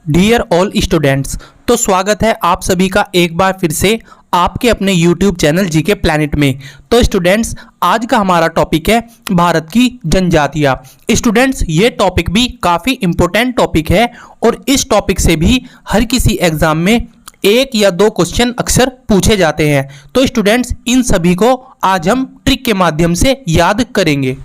Dear all students, तो स्वागत है आप सभी का एक बार फिर से आपके अपने YouTube चैनल जीके प्लैनेट में। तो स्टूडेंट्स, आज का हमारा टॉपिक है भारत की जनजातियां। स्टूडेंट्स, ये टॉपिक भी काफ़ी इम्पोर्टेंट टॉपिक है और इस टॉपिक से भी हर किसी एग्जाम में एक या दो क्वेश्चन अक्सर पूछे जाते हैं। तो स्टूडेंट्स, इन सभी को आज हम ट्रिक के माध्यम से याद करेंगे।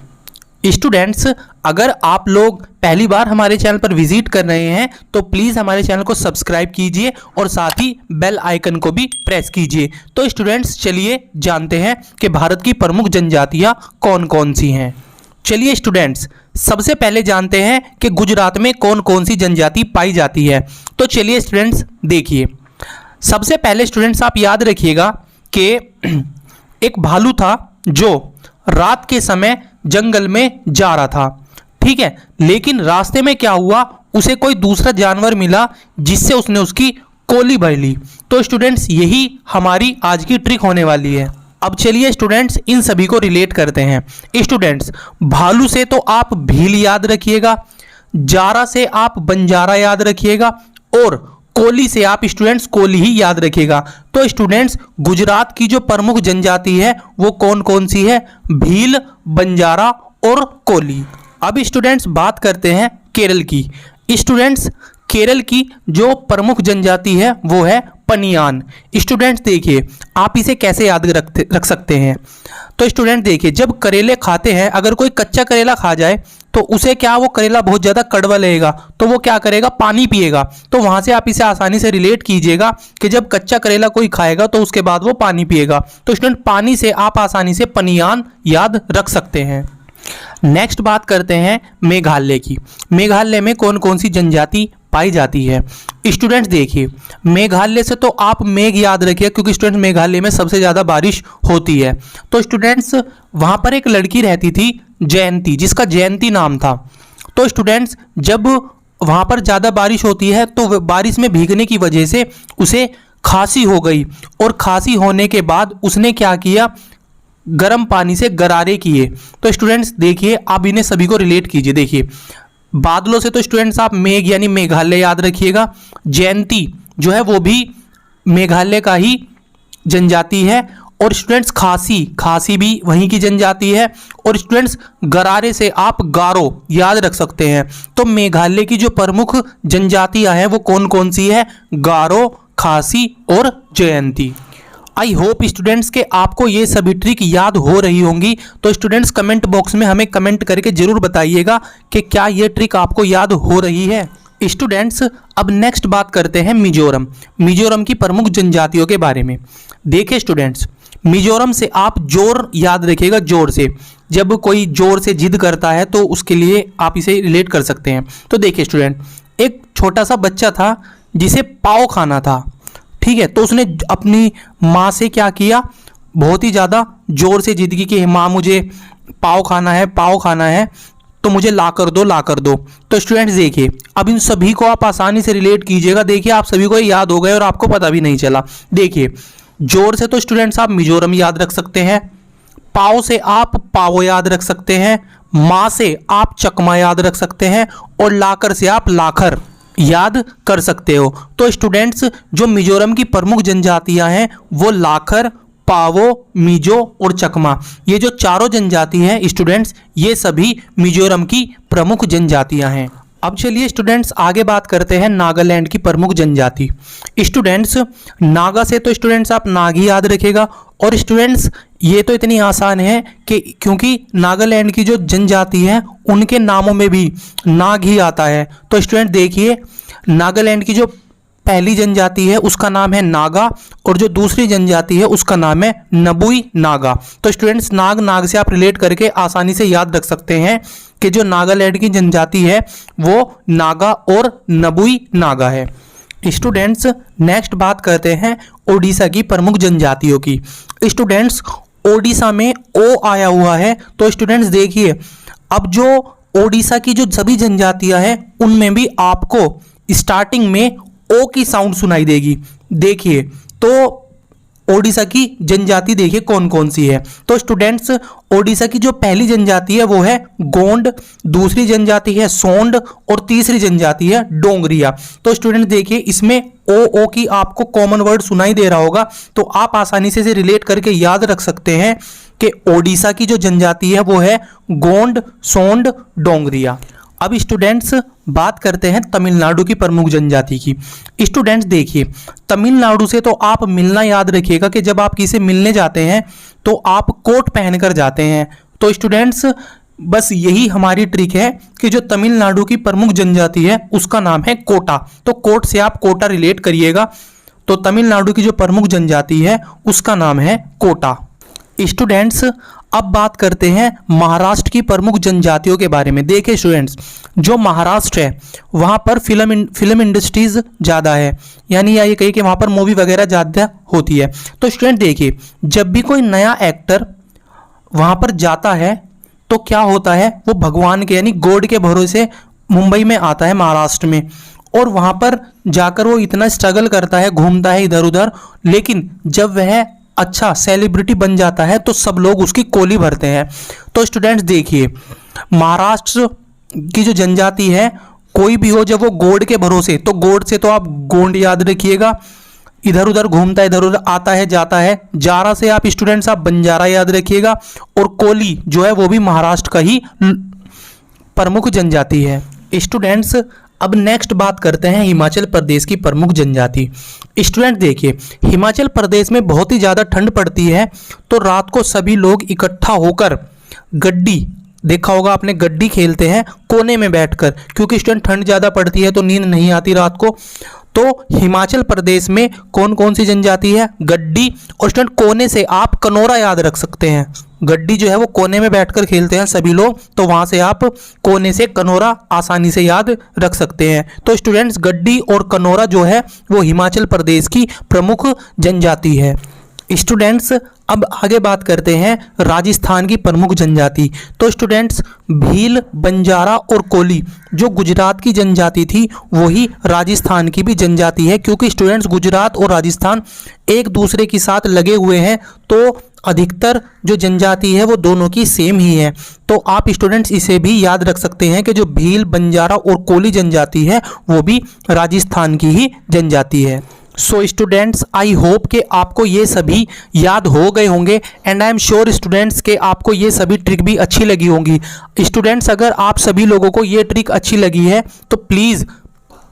स्टूडेंट्स, अगर आप लोग पहली बार हमारे चैनल पर विजिट कर रहे हैं तो प्लीज़ हमारे चैनल को सब्सक्राइब कीजिए और साथ ही बेल आइकन को भी प्रेस कीजिए। तो स्टूडेंट्स, चलिए जानते हैं कि भारत की प्रमुख जनजातियां कौन कौन सी हैं। चलिए स्टूडेंट्स, सबसे पहले जानते हैं कि गुजरात में कौन कौन सी जनजाति पाई जाती है। तो चलिए स्टूडेंट्स, देखिए, सबसे पहले स्टूडेंट्स आप याद रखिएगा कि एक भालू था जो रात के समय जंगल में जा रहा था, ठीक है, लेकिन रास्ते में क्या हुआ, उसे कोई दूसरा जानवर मिला जिससे उसने उसकी कोली भर ली। तो स्टूडेंट्स, यही हमारी आज की ट्रिक होने वाली है। अब चलिए स्टूडेंट्स, इन सभी को रिलेट करते हैं। स्टूडेंट्स, भालू से तो आप भील याद रखिएगा, जारा से आप बंजारा याद रखिएगा और कोली से आप स्टूडेंट्स कोली ही याद रखिएगा। तो स्टूडेंट्स, गुजरात की जो प्रमुख जनजाति है वो कौन कौन सी है? भील, बंजारा और कोली। अब स्टूडेंट्स, बात करते हैं केरल की। स्टूडेंट्स, केरल की जो प्रमुख जनजाति है वो है पनियान। स्टूडेंट्स देखिए, आप इसे कैसे याद रख सकते हैं। तो स्टूडेंट देखिए, जब करेले खाते हैं, अगर कोई कच्चा करेला खा जाए तो उसे क्या, वो करेला बहुत ज़्यादा कड़वा लगेगा, तो वो क्या करेगा, पानी पिएगा। तो वहाँ से आप इसे आसानी से रिलेट कीजिएगा कि जब कच्चा करेला कोई खाएगा तो उसके बाद वो पानी पिएगा। तो स्टूडेंट, पानी से आप आसानी से पनियान याद रख सकते हैं। नेक्स्ट बात करते हैं मेघालय की। मेघालय में कौन कौन सी जनजाति पाई जाती है। स्टूडेंट्स देखिए, मेघालय से तो आप मेघ याद रखिए क्योंकि स्टूडेंट्स मेघालय में सबसे ज़्यादा बारिश होती है। तो स्टूडेंट्स, वहाँ पर एक लड़की रहती थी जयंती, जिसका जयंती नाम था। तो स्टूडेंट्स, जब वहाँ पर ज़्यादा बारिश होती है तो बारिश में भीगने की वजह से उसे खांसी हो गई और खांसी होने के बाद उसने क्या किया, गर्म पानी से गरारे किए। तो स्टूडेंट्स देखिए, आप इन्हें सभी को रिलेट कीजिए। देखिए, बादलों से तो स्टूडेंट्स आप मेघ यानी मेघालय याद रखिएगा। जयंती जो है वो भी मेघालय का ही जनजाति है। और स्टूडेंट्स, खांसी भी वहीं की जनजाति है। और स्टूडेंट्स, गरारे से आप गारो याद रख सकते हैं। तो मेघालय की जो प्रमुख जनजातियां हैं वो कौन कौन सी है? गारो, खासी और जयंती। आई होप स्टूडेंट्स के आपको ये सभी ट्रिक याद हो रही होंगी। तो स्टूडेंट्स, कमेंट बॉक्स में हमें कमेंट करके जरूर बताइएगा कि क्या ये ट्रिक आपको याद हो रही है। स्टूडेंट्स, अब नेक्स्ट बात करते हैं मिजोरम। मिजोरम की प्रमुख जनजातियों के बारे में। देखिए स्टूडेंट्स, मिजोरम से आप जोर याद रखिएगा। जोर से, जब कोई जोर से जिद करता है तो उसके लिए आप इसे रिलेट कर सकते हैं। तो देखिए स्टूडेंट, एक छोटा सा बच्चा था जिसे पाव खाना था, ठीक है। तो उसने अपनी माँ से क्या किया, बहुत ही ज़्यादा जोर से जिद की कि माँ मुझे पाव खाना है, पाव खाना है, तो मुझे ला कर दो, ला कर दो। तो स्टूडेंट्स देखिए, अब इन सभी को आप आसानी से रिलेट कीजिएगा। देखिए, आप सभी को याद हो गए और आपको पता भी नहीं चला। देखिए, जोर से तो स्टूडेंट्स आप मिजोरम याद रख सकते हैं, पाव से आप पावो याद रख सकते हैं, माँ से आप चकमा याद रख सकते हैं और लाकर से आप लाखर याद कर सकते हो। तो स्टूडेंट्स, जो मिजोरम की प्रमुख जनजातियां हैं वो लाखर, पावो, मिजो और चकमा, ये जो चारों जनजाति हैं स्टूडेंट्स, ये सभी मिजोरम की प्रमुख जनजातियां हैं। अब चलिए स्टूडेंट्स, आगे बात करते हैं नागालैंड की प्रमुख जनजाति। स्टूडेंट्स, नागा से तो स्टूडेंट्स आप नागी याद रखेगा। और स्टूडेंट्स, ये तो इतनी आसान है कि क्योंकि नागालैंड की जो जनजाति है उनके नामों में भी नाग ही आता है। तो स्टूडेंट देखिए, नागालैंड की जो पहली जनजाति है उसका नाम है नागा और जो दूसरी जनजाति है उसका नाम है नबुई नागा। तो स्टूडेंट्स, नाग से आप रिलेट करके आसानी से याद रख सकते हैं कि जो नागालैंड की जनजाति है वो नागा और नबुई नागा है। स्टूडेंट्स, नेक्स्ट बात करते हैं ओडिशा की प्रमुख जनजातियों की। स्टूडेंट्स, ओडिशा में ओ आया हुआ है। तो स्टूडेंट्स देखिए, अब जो ओडिशा की जो सभी जनजातियां हैं उनमें भी आपको स्टार्टिंग में ओ की साउंड सुनाई देगी। देखिए, तो ओडिशा की जनजाति देखिए कौन कौन सी है। तो स्टूडेंट्स ओडिशा की जो पहली जनजाति है वो है गोंड, दूसरी जनजाति है सोंड और तीसरी जनजाति है डोंगरिया। तो स्टूडेंट देखिए इसमें ओ की आपको कॉमन वर्ड सुनाई दे रहा होगा, तो आप आसानी से रिलेट करके याद रख सकते हैं कि ओडिशा की जो जनजाति है वो है गोंड, सोंड, डोंगरिया। अब स्टूडेंट्स बात करते हैं तमिलनाडु की प्रमुख जनजाति की। स्टूडेंट्स देखिए तमिलनाडु से तो आप मिलना याद रखिएगा कि जब आप किसी मिलने जाते हैं तो आप कोट पहनकर जाते हैं। तो स्टूडेंट्स बस यही हमारी ट्रिक है कि जो तमिलनाडु की प्रमुख जनजाति है उसका नाम है कोटा। तो कोट से आप कोटा रिलेट करिएगा। तो तमिलनाडु की जो प्रमुख जनजाति है उसका नाम है कोटा। स्टूडेंट्स अब बात करते हैं महाराष्ट्र की प्रमुख जनजातियों के बारे में। देखिए स्टूडेंट्स जो महाराष्ट्र है वहाँ पर फिल्म इंडस्ट्रीज ज़्यादा है, यानी या ये कहिए कि वहाँ पर मूवी वगैरह ज़्यादा होती है। तो स्टूडेंट देखिए जब भी कोई नया एक्टर वहाँ पर जाता है तो क्या होता है, वो भगवान के यानी गॉड के भरोसे मुंबई में आता है महाराष्ट्र में, और वहाँ पर जाकर वो इतना स्ट्रगल करता है, घूमता है इधर उधर, लेकिन जब वह अच्छा सेलिब्रिटी बन जाता है तो सब लोग उसकी कोली भरते हैं। तो स्टूडेंट्स देखिए महाराष्ट्र की जो जनजाति है कोई भी हो जब वो गॉड के भरोसे, तो गॉड से तो आप गोंड याद रखिएगा, इधर उधर घूमता है, इधर उधर आता है जाता है। जारा से आप स्टूडेंट्स आप बंजारा याद रखिएगा, और कोली जो है वो भी महाराष्ट्र का ही प्रमुख जनजाति है। स्टूडेंट्स अब नेक्स्ट बात करते हैं हिमाचल प्रदेश की प्रमुख जनजाति। स्टूडेंट देखिए हिमाचल प्रदेश में बहुत ही ज़्यादा ठंड पड़ती है, तो रात को सभी लोग इकट्ठा होकर गड्डी, देखा होगा आपने, गड्डी खेलते हैं कोने में बैठकर, क्योंकि स्टूडेंट ठंड ज़्यादा पड़ती है तो नींद नहीं आती रात को। तो हिमाचल प्रदेश में कौन कौन सी जनजाति है, गड्डी, और स्टूडेंट कोने से आप कनोरा याद रख सकते हैं। गड्डी जो है वो कोने में बैठकर खेलते हैं सभी लोग, तो वहां से आप कोने से कनोरा आसानी से याद रख सकते हैं। तो स्टूडेंट्स गड्डी और कनोरा जो है वो हिमाचल प्रदेश की प्रमुख जनजाति है। स्टूडेंट्स अब आगे बात करते हैं राजस्थान की प्रमुख जनजाति। तो स्टूडेंट्स भील, बंजारा और कोली जो गुजरात की जनजाति थी वही राजस्थान की भी जनजाति है, क्योंकि स्टूडेंट्स गुजरात और राजस्थान एक दूसरे के साथ लगे हुए हैं, तो अधिकतर जो जनजाति है वो दोनों की सेम ही है। तो आप स्टूडेंट्स इसे भी याद रख सकते हैं कि जो भील, बंजारा और कोली जनजाति है वो भी राजस्थान की ही जनजाति है। सो स्टूडेंट्स आई होप कि आपको ये सभी याद हो गए होंगे, and I am sure students के आपको ये सभी ट्रिक भी अच्छी लगी होंगी। स्टूडेंट्स अगर आप सभी लोगों को ये ट्रिक अच्छी लगी है तो प्लीज़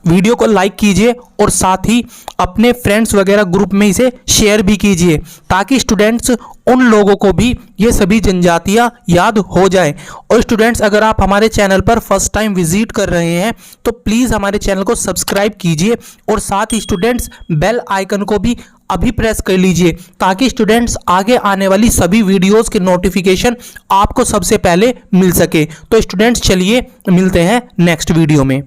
वीडियो को लाइक कीजिए और साथ ही अपने फ्रेंड्स वगैरह ग्रुप में इसे शेयर भी कीजिए, ताकि स्टूडेंट्स उन लोगों को भी ये सभी जनजातियां याद हो जाए। और स्टूडेंट्स अगर आप हमारे चैनल पर फर्स्ट टाइम विजिट कर रहे हैं तो प्लीज़ हमारे चैनल को सब्सक्राइब कीजिए, और साथ ही स्टूडेंट्स बेल आइकन को भी अभी प्रेस कर लीजिए, ताकि स्टूडेंट्स आगे आने वाली सभी वीडियोस के नोटिफिकेशन आपको सबसे पहले मिल सके। तो स्टूडेंट्स चलिए मिलते हैं नेक्स्ट वीडियो में।